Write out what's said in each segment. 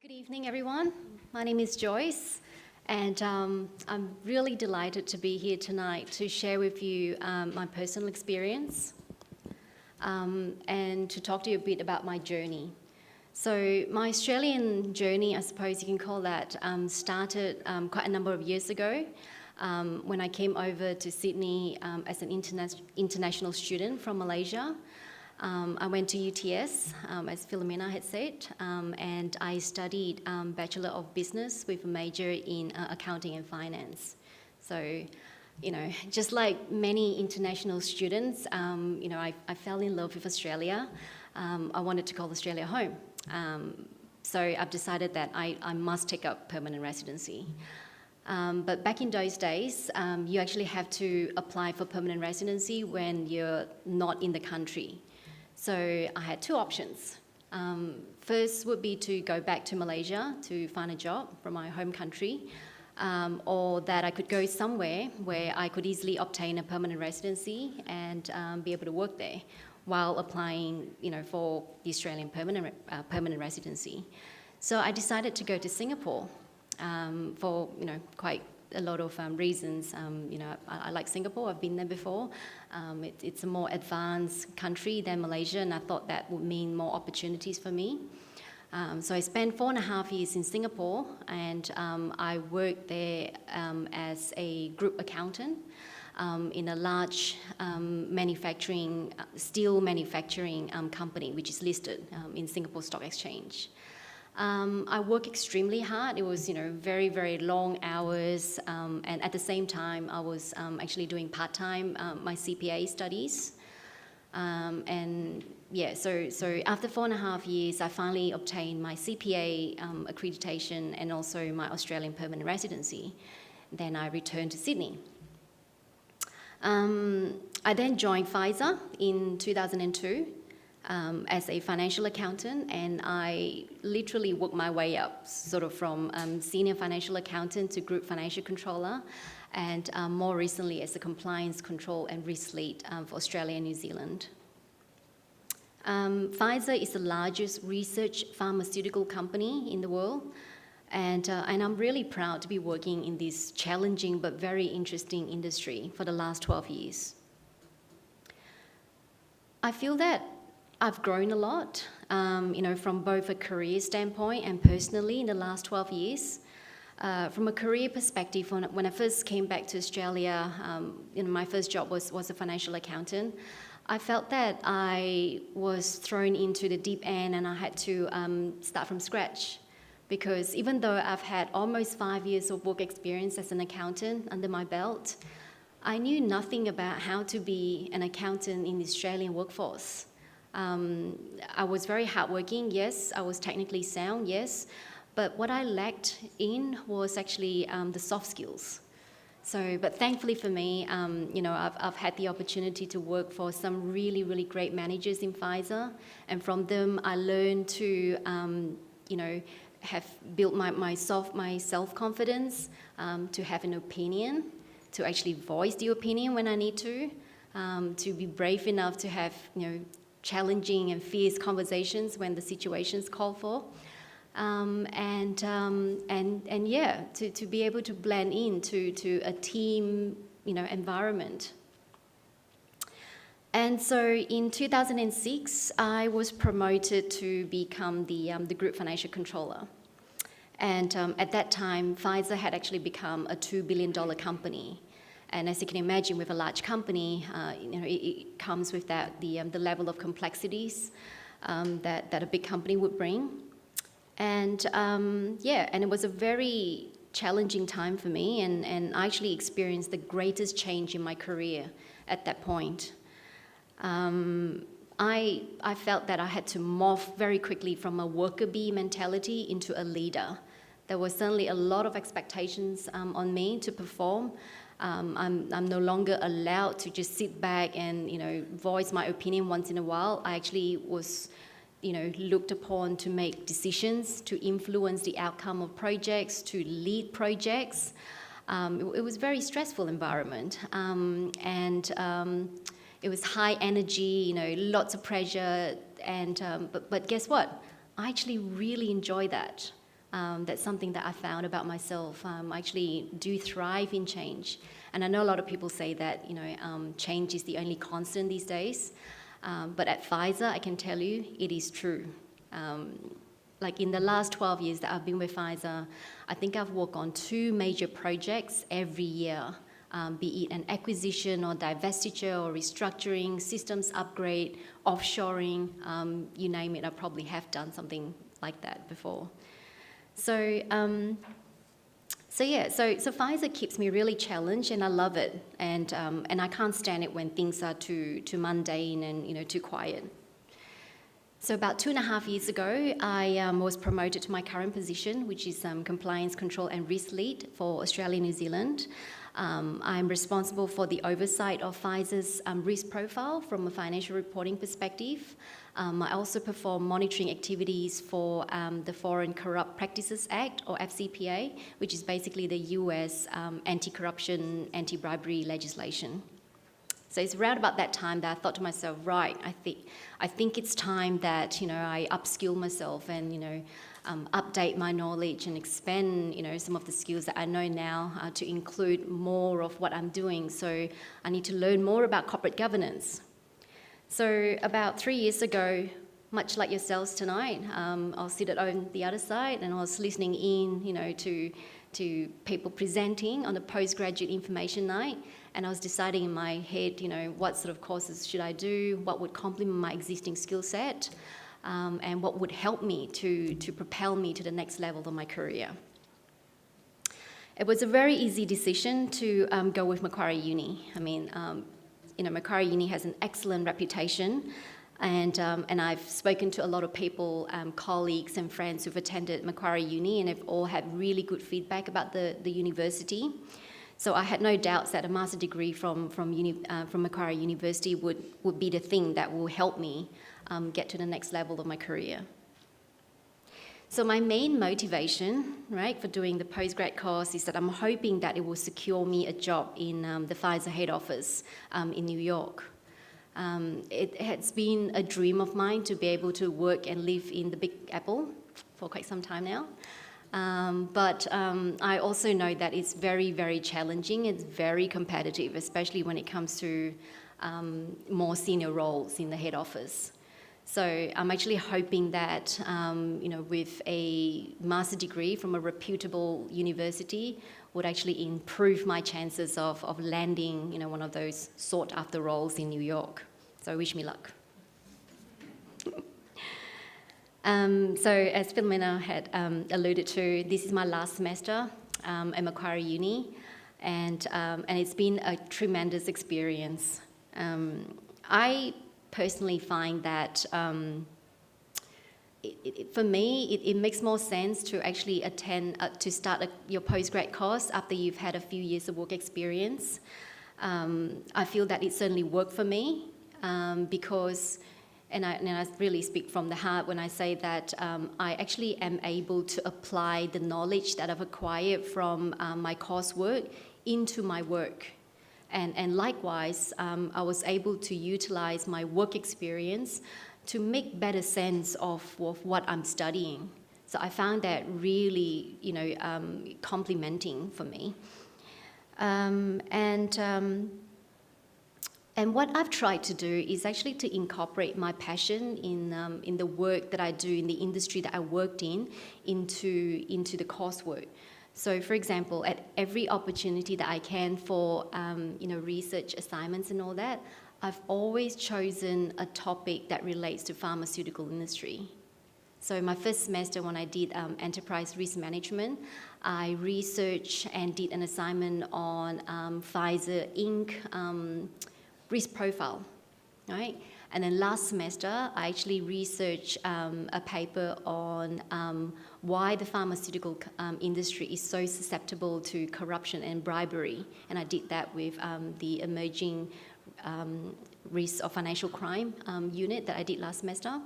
Good evening, everyone. My name is Joyce, and I'm really delighted to be here tonight to share with you my personal experience and to talk to you a bit about my journey. So, my Australian journey, I suppose you can call that, started quite a number of years ago when I came over to Sydney as an international student from Malaysia. I went to UTS, as Philomena had said, and I studied Bachelor of Business with a major in accounting and finance. So, just like many international students, I fell in love with Australia. I wanted to call Australia home. So I've decided that I must take up permanent residency. But back in those days, you actually have to apply for permanent residency when you're not in the country. So I had two options. First would be to go back to Malaysia to find a job from my home country, or that I could go somewhere where I could easily obtain a permanent residency and be able to work there while applying, for the Australian permanent residency. So I decided to go to Singapore for, quite a lot of reasons. I like Singapore. I've been there before. It's a more advanced country than Malaysia, and I thought that would mean more opportunities for me. So I spent 4.5 years in Singapore, and I worked there as a group accountant in a large steel manufacturing company, which is listed in Singapore Stock Exchange. I worked extremely hard. It was, very, very long hours, and at the same time, I was actually doing part-time my CPA studies. So after 4.5 years, I finally obtained my CPA accreditation and also my Australian permanent residency. Then I returned to Sydney. I then joined Pfizer in 2002. As a financial accountant, and I literally worked my way up, sort of from senior financial accountant to group financial controller, and more recently as a compliance control and risk lead for Australia and New Zealand. Pfizer is the largest research pharmaceutical company in the world, and I'm really proud to be working in this challenging but very interesting industry for the last 12 years. I feel that I've grown a lot, from both a career standpoint and personally in the last 12 years. From a career perspective, when I first came back to Australia, my first job was a financial accountant. I felt that I was thrown into the deep end and I had to start from scratch, because even though I've had almost 5 years of work experience as an accountant under my belt, I knew nothing about how to be an accountant in the Australian workforce. I was very hardworking, yes. I was technically sound, yes. But what I lacked in was actually the soft skills. But thankfully for me, I've had the opportunity to work for some really, really great managers in Pfizer. And from them, I learned to, have built my self-confidence, to have an opinion, to actually voice the opinion when I need to be brave enough to have, challenging and fierce conversations when the situations call for, to be able to blend into a team, environment. And so in 2006, I was promoted to become the group financial controller. And at that time, Pfizer had actually become a $2 billion company. And as you can imagine, with a large company, it comes with that the level of complexities that a big company would bring, and it was a very challenging time for me, and I actually experienced the greatest change in my career at that point. I felt that I had to morph very quickly from a worker bee mentality into a leader. There was certainly a lot of expectations on me to perform. I'm no longer allowed to just sit back and voice my opinion once in a while. I actually was looked upon to make decisions, to influence the outcome of projects, to lead projects. It was a very stressful environment, it was high energy, lots of pressure, but guess what? I actually really enjoy that. That's something that I found about myself. I actually do thrive in change. And I know a lot of people say that, change is the only constant these days. But at Pfizer, I can tell you it is true. Like in the last 12 years that I've been with Pfizer, I think I've worked on 2 major projects every year, be it an acquisition or divestiture or restructuring, systems upgrade, offshoring, you name it, I probably have done something like that before. So Pfizer keeps me really challenged, and I love it, and I can't stand it when things are too mundane and too quiet. So about 2.5 years ago, I was promoted to my current position, which is Compliance Control and Risk Lead for Australia and New Zealand. I'm responsible for the oversight of Pfizer's risk profile from a financial reporting perspective. I also perform monitoring activities for the Foreign Corrupt Practices Act, or FCPA, which is basically the US anti-corruption, anti-bribery legislation. So it's around about that time that I thought to myself, right, I think it's time that I upskill myself and update my knowledge and expand some of the skills that I know now to include more of what I'm doing. So I need to learn more about corporate governance. So about 3 years ago, much like yourselves tonight, I was seated on the other side and I was listening in, to people presenting on the postgraduate information night, and I was deciding in my head, what sort of courses should I do, what would complement my existing skill set, and what would help me to propel me to the next level of my career. It was a very easy decision to go with Macquarie Uni. I mean, Macquarie Uni has an excellent reputation, and I've spoken to a lot of people, colleagues and friends who've attended Macquarie Uni, and have all had really good feedback about the university. So I had no doubts that a master's degree from Macquarie University would be the thing that will help me get to the next level of my career. So my main motivation, right, for doing the postgrad course is that I'm hoping that it will secure me a job in the Pfizer head office in New York. It has been a dream of mine to be able to work and live in the Big Apple for quite some time now. But I also know that it's very, very challenging. It's very competitive, especially when it comes to more senior roles in the head office. So I'm actually hoping that, with a master's degree from a reputable university would actually improve my chances of landing, one of those sought-after roles in New York. So wish me luck. So as Philomena had alluded to, this is my last semester at Macquarie Uni, and it's been a tremendous experience. I personally find that for me, it makes more sense to actually to start your postgrad course after you've had a few years of work experience. I feel that it certainly worked for me because, and I really speak from the heart when I say that I actually am able to apply the knowledge that I've acquired from my coursework into my work. And likewise, I was able to utilize my work experience to make better sense of what I'm studying. So I found that really, complimenting for me. And what I've tried to do is actually to incorporate my passion in the work that I do in the industry that I worked into the coursework. So, for example, at every opportunity that I can for research assignments and all that, I've always chosen a topic that relates to pharmaceutical industry. So my first semester when I did enterprise risk management, I researched and did an assignment on Pfizer Inc. Risk profile, right? And then last semester, I actually researched a paper on why the pharmaceutical industry is so susceptible to corruption and bribery. And I did that with the emerging risk of financial crime unit that I did last semester.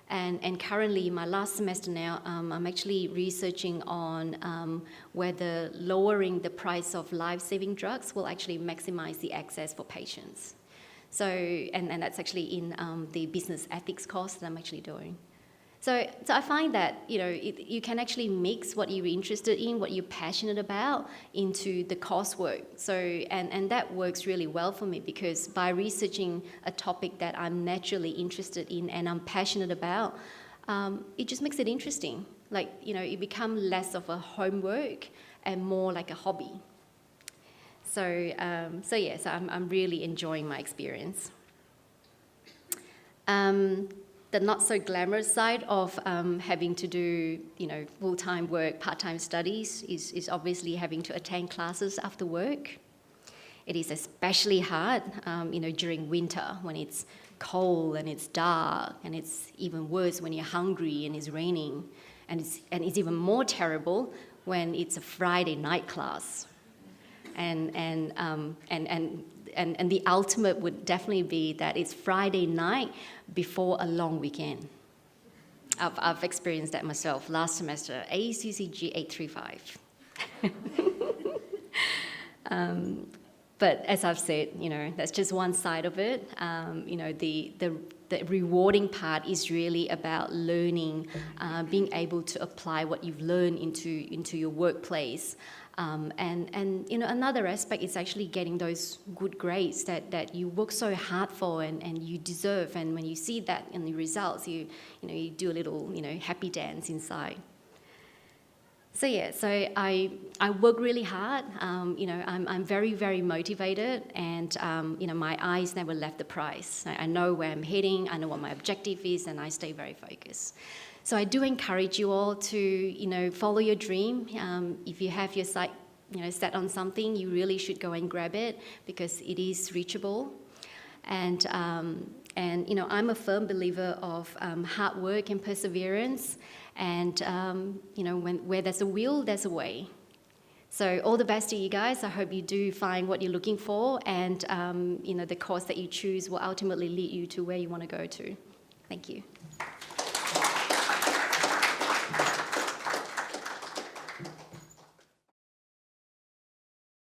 And currently, my last semester now, I'm actually researching on whether lowering the price of life-saving drugs will actually maximize the access for patients. So, and that's actually in the business ethics course that I'm actually doing. So I find that, you can actually mix what you're interested in, what you're passionate about, into the coursework. So, and that works really well for me, because by researching a topic that I'm naturally interested in and I'm passionate about, it just makes it interesting. Like, it becomes less of a homework and more like a hobby. So yes, I'm really enjoying my experience. The not so glamorous side of having to do, full-time work, part-time studies is obviously having to attend classes after work. It is especially hard, during winter, when it's cold and it's dark, and it's even worse when you're hungry and it's raining, and it's even more terrible when it's a Friday night class. And the ultimate would definitely be that it's Friday night before a long weekend. I've experienced that myself last semester, ACCG 835. But as I've said, that's just one side of it. The rewarding part is really about learning, being able to apply what you've learned into your workplace. And another aspect is actually getting those good grades that you work so hard for and you deserve. And when you see that in the results, you do a little happy dance inside. So yeah, so I work really hard. I'm very, very motivated, and my eyes never left the prize. I know where I'm heading, I know what my objective is, and I stay very focused. So I do encourage you all to follow your dream. If you have your sight set on something, you really should go and grab it, because it is reachable. And I'm a firm believer of hard work and perseverance. And where there's a will, there's a way. So all the best to you guys. I hope you do find what you're looking for, and the course that you choose will ultimately lead you to where you want to go to. Thank you.